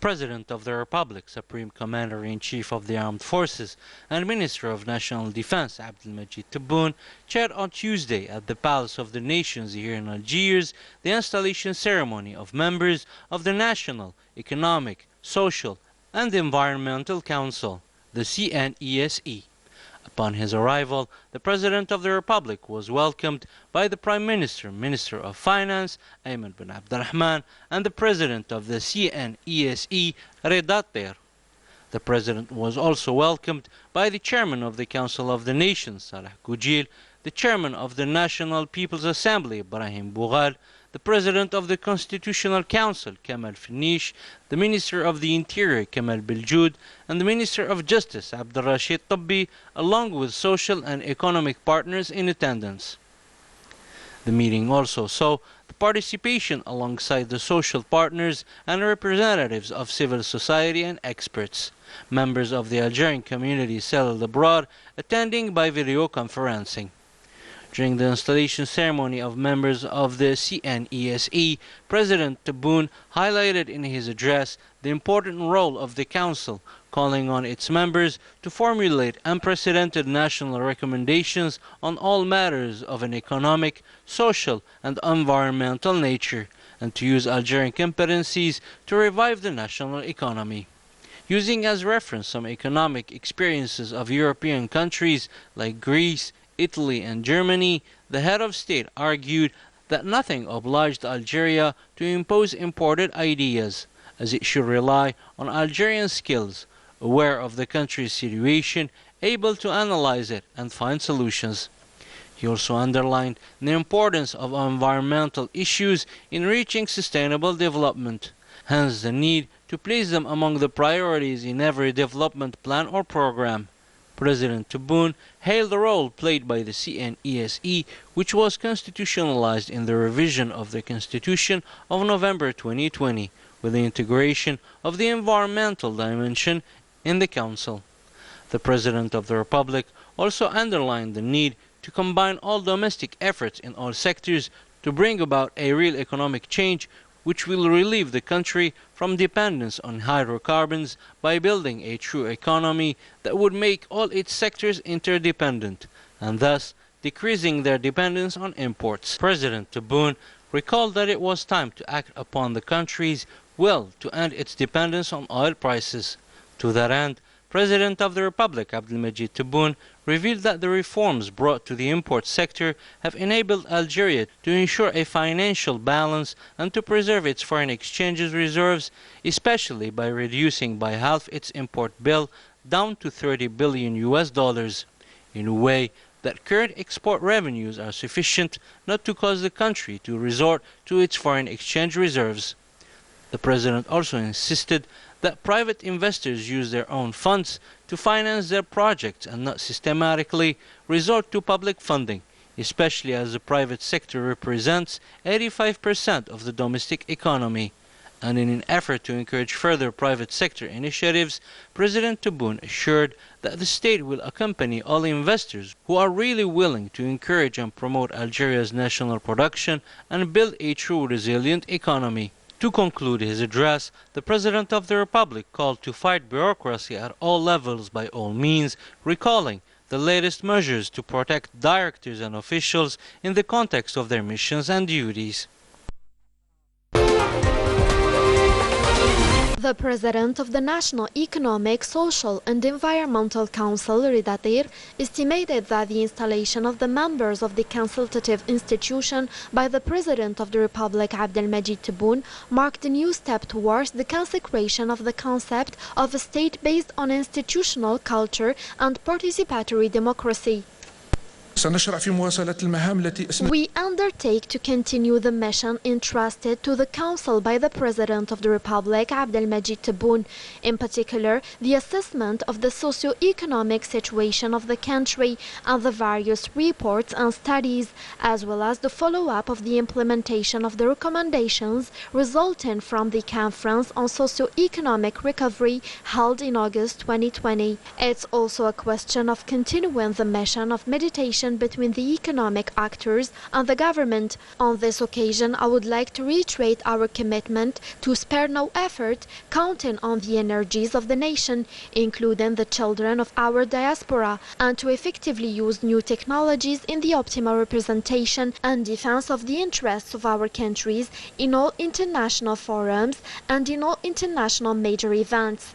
President of the Republic, Supreme Commander-in-Chief of the Armed Forces, and Minister of National Defense, Abdelmajid Tebboune, chaired on Tuesday at the Palace of the Nations here in Algiers the installation ceremony of members of the National, Economic, Social, and Environmental Council, the CNESE. Upon his arrival, the President of the Republic was welcomed by the Prime Minister, Minister of Finance, Ayman bin Abdurrahman, and the President of the CNESE, Reda Ter. The President was also welcomed by the Chairman of the Council of the Nations, Salah Goujil, the Chairman of the National People's Assembly, Ibrahim Boughal, the President of the Constitutional Council, Kamal Finish, the Minister of the Interior, Kamal Beljoud, and the Minister of Justice, Abdelrashid Tabbi, along with social and economic partners in attendance. The meeting also saw the participation alongside the social partners and representatives of civil society and experts, members of the Algerian community settled abroad, attending by video conferencing. During the installation ceremony of members of the CNESE, President Tebboune highlighted in his address the important role of the Council, calling on its members to formulate unprecedented national recommendations on all matters of an economic, social, and environmental nature, and to use Algerian competencies to revive the national economy. Using as reference some economic experiences of European countries like Greece, Italy, and Germany, the head of state argued that nothing obliged Algeria to impose imported ideas, as it should rely on Algerian skills, aware of the country's situation, able to analyze it and find solutions. He also underlined the importance of environmental issues in reaching sustainable development, hence the need to place them among the priorities in every development plan or program. President Tebboune hailed the role played by the CNESE, which was constitutionalized in the revision of the Constitution of November 2020, with the integration of the environmental dimension in the Council. The President of the Republic also underlined the need to combine all domestic efforts in all sectors to bring about a real economic change which will relieve the country from dependence on hydrocarbons by building a true economy that would make all its sectors interdependent, and thus decreasing their dependence on imports. President Tebboune recalled that it was time to act upon the country's will to end its dependence on oil prices. To that end, President of the Republic, Abdelmajid Tebboune, revealed that the reforms brought to the import sector have enabled Algeria to ensure a financial balance and to preserve its foreign exchange reserves, especially by reducing by half its import bill down to $30 billion, in a way that current export revenues are sufficient not to cause the country to resort to its foreign exchange reserves. The President also insisted that private investors use their own funds to finance their projects and not systematically resort to public funding, especially as the private sector represents 85% of the domestic economy. And in an effort to encourage further private sector initiatives, President Tebboune assured that the state will accompany all investors who are really willing to encourage and promote Algeria's national production and build a true resilient economy. To conclude his address, the President of the Republic called to fight bureaucracy at all levels by all means, recalling the latest measures to protect directors and officials in the context of their missions and duties. The President of the National Economic, Social and Environmental Council, Reda Ter, estimated that the installation of the members of the consultative institution by the President of the Republic, Abdelmajid Tebboune, marked a new step towards the consecration of the concept of a state based on institutional culture and participatory democracy. We undertake to continue the mission entrusted to the Council by the President of the Republic, Abdelmajid Tebboune, in particular the assessment of the socio-economic situation of the country and the various reports and studies, as well as the follow-up of the implementation of the recommendations resulting from the Conference on Socio-Economic Recovery held in August 2020. It's also a question of continuing the mission of meditation cooperation between the economic actors and the government. On this occasion, I would like to reiterate our commitment to spare no effort, counting on the energies of the nation, including the children of our diaspora, and to effectively use new technologies in the optimal representation and defense of the interests of our countries in all international forums and in all international major events.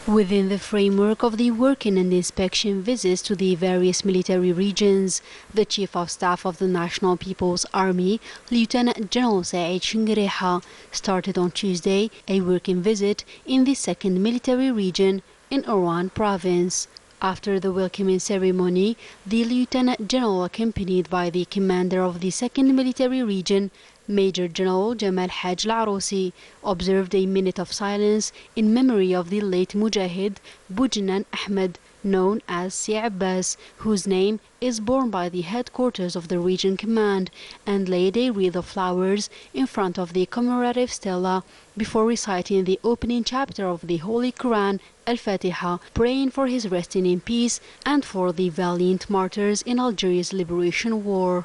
Within the framework of the working and inspection visits to the various military regions, the Chief of Staff of the National People's Army, Lieutenant General Saeed Shingireha, started on Tuesday a working visit in the 2nd Military Region in Oran Province. After the welcoming ceremony, the Lieutenant General, accompanied by the commander of the 2nd Military Region, Major General Jamal Haj Al-Arousi, observed a minute of silence in memory of the late Mujahid Bujnan Ahmed, known as Si Abbas, whose name is borne by the headquarters of the Region Command, and laid a wreath of flowers in front of the commemorative stela before reciting the opening chapter of the Holy Quran, Al-Fatiha, praying for his resting in peace and for the valiant martyrs in Algeria's liberation war.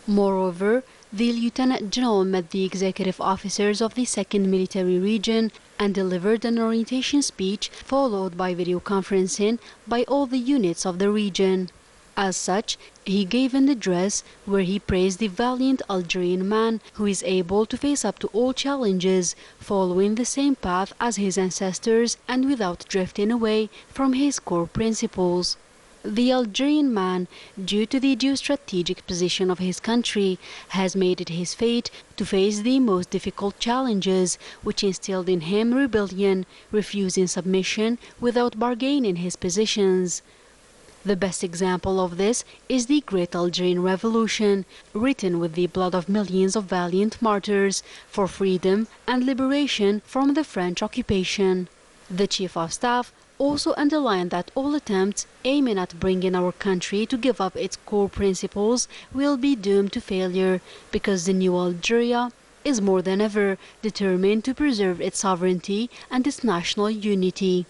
Moreover, the Lieutenant General met the executive officers of the 2nd Military Region and delivered an orientation speech followed by video conferencing by all the units of the region. As such, he gave an address where he praised the valiant Algerian man who is able to face up to all challenges, following the same path as his ancestors and without drifting away from his core principles. The Algerian man, due to the geostrategic position of his country, has made it his fate to face the most difficult challenges, which instilled in him rebellion, refusing submission without bargaining his positions. The best example of this is the Great Algerian Revolution, written with the blood of millions of valiant martyrs for freedom and liberation from the French occupation. The Chief of Staff also underlined that all attempts aiming at bringing our country to give up its core principles will be doomed to failure, because the new Algeria is more than ever determined to preserve its sovereignty and its national unity.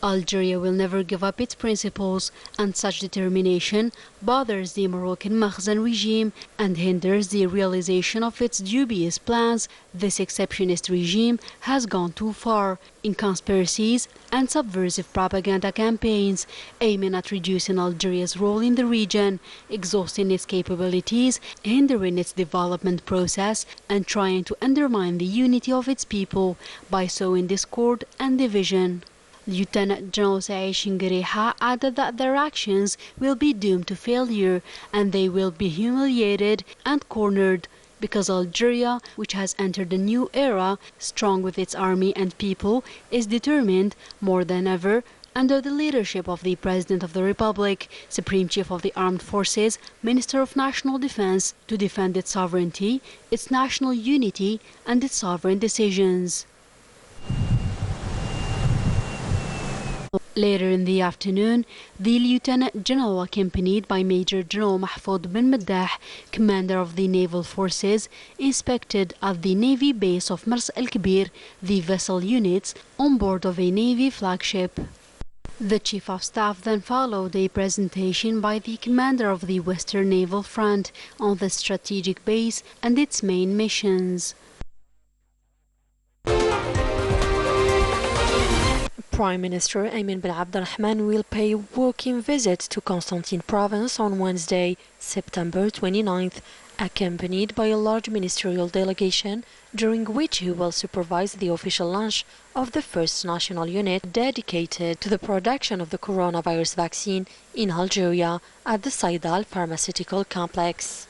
Algeria will never give up its principles, and such determination bothers the Moroccan Makhzen regime and hinders the realization of its dubious plans. This exceptionist regime has gone too far in conspiracies and subversive propaganda campaigns, aiming at reducing Algeria's role in the region, exhausting its capabilities, hindering its development process, and trying to undermine the unity of its people by sowing discord and division. Lieutenant General Saeed Shingireha added that their actions will be doomed to failure and they will be humiliated and cornered, because Algeria, which has entered a new era, strong with its army and people, is determined more than ever, under the leadership of the President of the Republic, Supreme Chief of the Armed Forces, Minister of National Defense, to defend its sovereignty, its national unity, and its sovereign decisions. Later in the afternoon, the Lieutenant General, accompanied by Major General Mahfoud bin Maddah, commander of the Naval Forces, inspected at the Navy base of Mars al-Kbir the vessel units on board of a Navy flagship. The Chief of Staff then followed a presentation by the commander of the Western Naval Front on the strategic base and its main missions. Prime Minister Ayman bin Abdelrahman will pay a working visit to Constantine Province on Wednesday, September 29th, accompanied by a large ministerial delegation, during which he will supervise the official launch of the first national unit dedicated to the production of the coronavirus vaccine in Algeria at the Saidal Pharmaceutical Complex.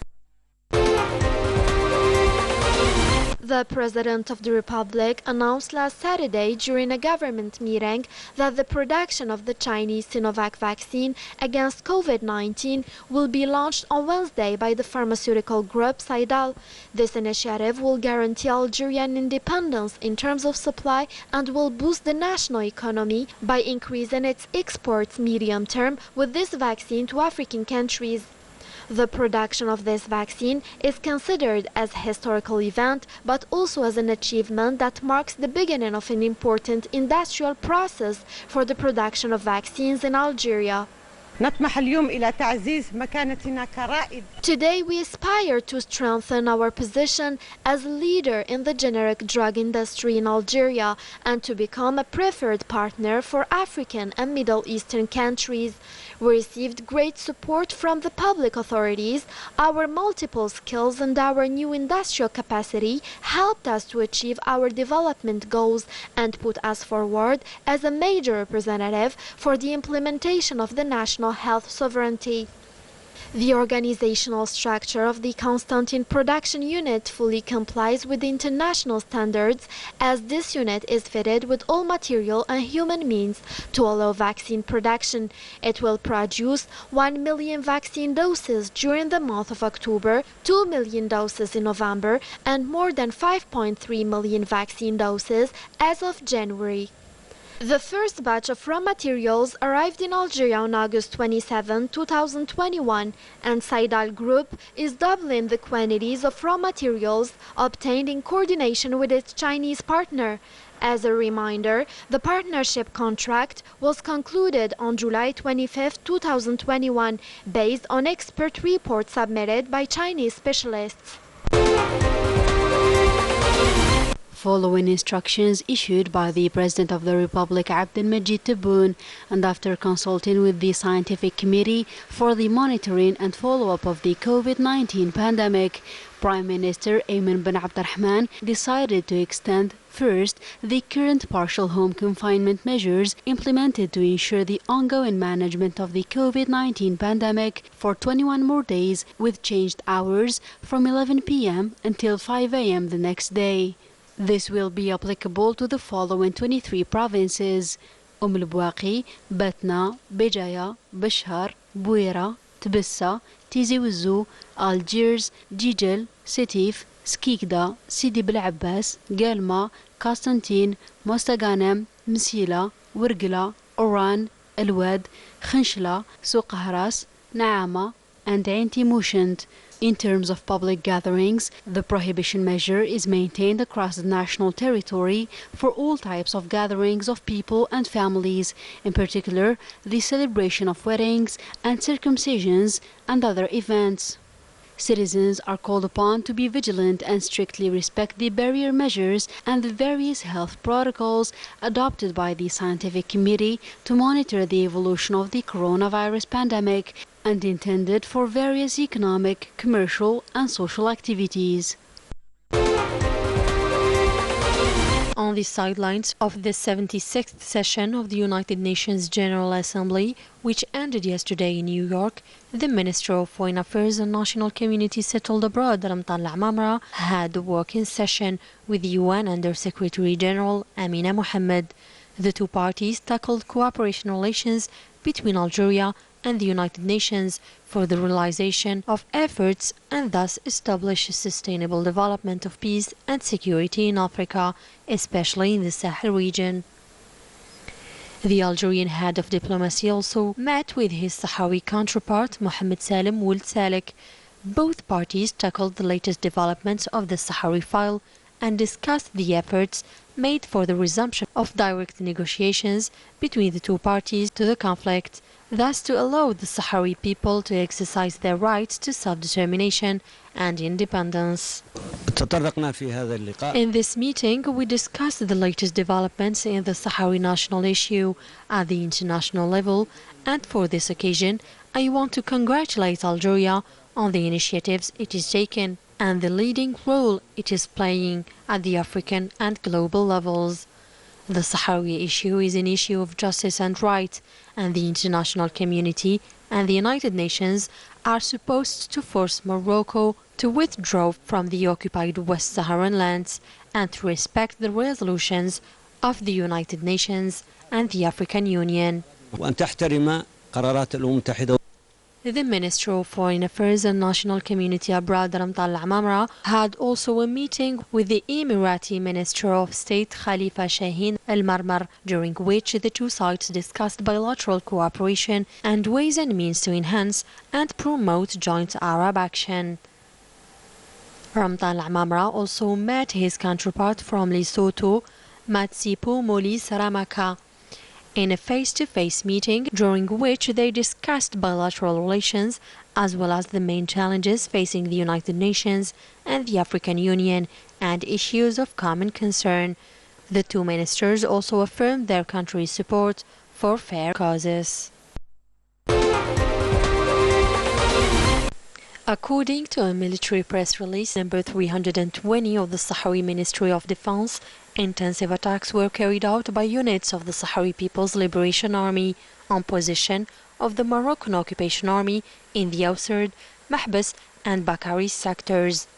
The President of the Republic announced last Saturday during a government meeting that the production of the Chinese Sinovac vaccine against COVID-19 will be launched on Wednesday by the pharmaceutical group Saidal. This initiative will guarantee Algerian independence in terms of supply and will boost the national economy by increasing its exports medium term with this vaccine to African countries. The production of this vaccine is considered as a historical event, but also as an achievement that marks the beginning of an important industrial process for the production of vaccines in Algeria. نطمح اليوم إلى تعزيز مكانتنا كرائد. Today we aspire to strengthen our position as a leader in the generic drug industry in Algeria and to become a preferred partner for African and Middle Eastern countries. We received great support from the public authorities. Our multiple skills and our new industrial capacity helped us to achieve our development goals and put us forward as a major representative for the implementation of the national health sovereignty. The organizational structure of the Constantine production unit fully complies with international standards, as this unit is fitted with all material and human means to allow vaccine production. It will produce 1 million vaccine doses during the month of October, 2 million doses in November, and more than 5.3 million vaccine doses as of January. The first batch of raw materials arrived in Algeria on August 27, 2021, and Saidal Group is doubling the quantities of raw materials obtained in coordination with its Chinese partner. As a reminder, the partnership contract was concluded on July 25, 2021, based on expert reports submitted by Chinese specialists. Following instructions issued by the President of the Republic Abdelmajid Tebboune and after consulting with the Scientific Committee for the monitoring and follow-up of the COVID-19 pandemic, Prime Minister Ayman bin Abdurrahman decided to extend first the current partial home confinement measures implemented to ensure the ongoing management of the COVID-19 pandemic for 21 more days with changed hours from 11 p.m. until 5 a.m. the next day. This will be applicable to the following 23 provinces: Bouaqi, Batna, Béjaïa, Béchar, Bouira, Tbissa, Tizi Ouzou, Algiers, Djidel, Sétif, Skikda, Sidi Bel Abbas, Guelma, Constantine, Mostaganem, Msila, Wirgla, Oran, El Wad, Khinshla, Souq Haras, Naama, and Ain Timouchent. In terms of public gatherings, the prohibition measure is maintained across the national territory for all types of gatherings of people and families, in particular the celebration of weddings and circumcisions and other events. Citizens are called upon to be vigilant and strictly respect the barrier measures and the various health protocols adopted by the Scientific Committee to monitor the evolution of the coronavirus pandemic and intended for various economic, commercial and social activities. On the sidelines of the 76th session of the United Nations General Assembly, which ended yesterday in New York, the Minister of Foreign Affairs and National Communities Settled Abroad, Ramtan Al-Amamra, had a working session with UN Under-Secretary General Amina Mohammed. The two parties tackled cooperation relations between Algeria and the United Nations for the realization of efforts and thus establish a sustainable development of peace and security in Africa, especially in the Sahel region. The Algerian head of diplomacy also met with his Sahrawi counterpart, Mohammed Salim Ould Salek. Both parties tackled the latest developments of the Sahrawi file and discussed the efforts made for the resumption of direct negotiations between the two parties to the conflict, thus to allow the Sahrawi people to exercise their rights to self-determination and independence. In this meeting, we discussed the latest developments in the Sahrawi national issue at the international level, and for this occasion, I want to congratulate Algeria on the initiatives it is taking and the leading role it is playing at the African and global levels. The Sahrawi issue is an issue of justice and right, and the international community and the United Nations are supposed to force Morocco to withdraw from the occupied West Saharan lands and to respect the resolutions of the United Nations and the African Union. The Minister of Foreign Affairs and National Community Abroad, Ramtal Al-Amamra, had also a meeting with the Emirati Minister of State Khalifa Shaheen Al-Marmar, during which the two sides discussed bilateral cooperation and ways and means to enhance and promote joint Arab action. Ramtal Al-Amamra also met his counterpart from Lesotho, Matsipo Molis Ramaka, in a face-to-face meeting during which they discussed bilateral relations as well as the main challenges facing the United Nations and the African Union and issues of common concern. The two ministers also affirmed their country's support for fair causes. According to a military press release number 320 of the Sahrawi Ministry of Defense, intensive attacks were carried out by units of the Sahrawi People's Liberation Army on position of the Moroccan Occupation Army in the Awserd, Mahbas and Bakari sectors.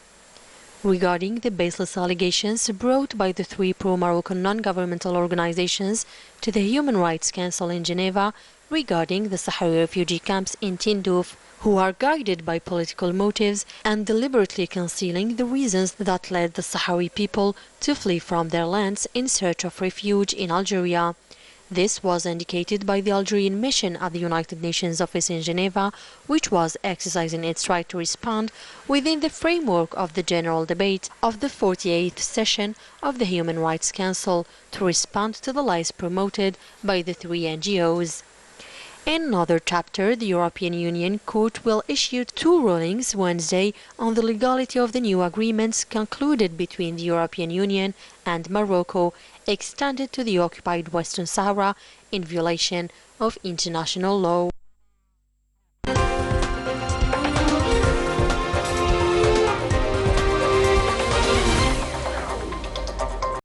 Regarding the baseless allegations brought by the three pro-Moroccan non-governmental organizations to the Human Rights Council in Geneva regarding the Sahrawi refugee camps in Tindouf, who are guided by political motives and deliberately concealing the reasons that led the Sahrawi people to flee from their lands in search of refuge in Algeria. This was indicated by the Algerian mission at the United Nations office in Geneva, which was exercising its right to respond within the framework of the general debate of the 48th session of the Human Rights Council to respond to the lies promoted by the three NGOs. In another chapter, the European Union Court will issue two rulings Wednesday on the legality of the new agreements concluded between the European Union and Morocco, extended to the occupied Western Sahara in violation of international law.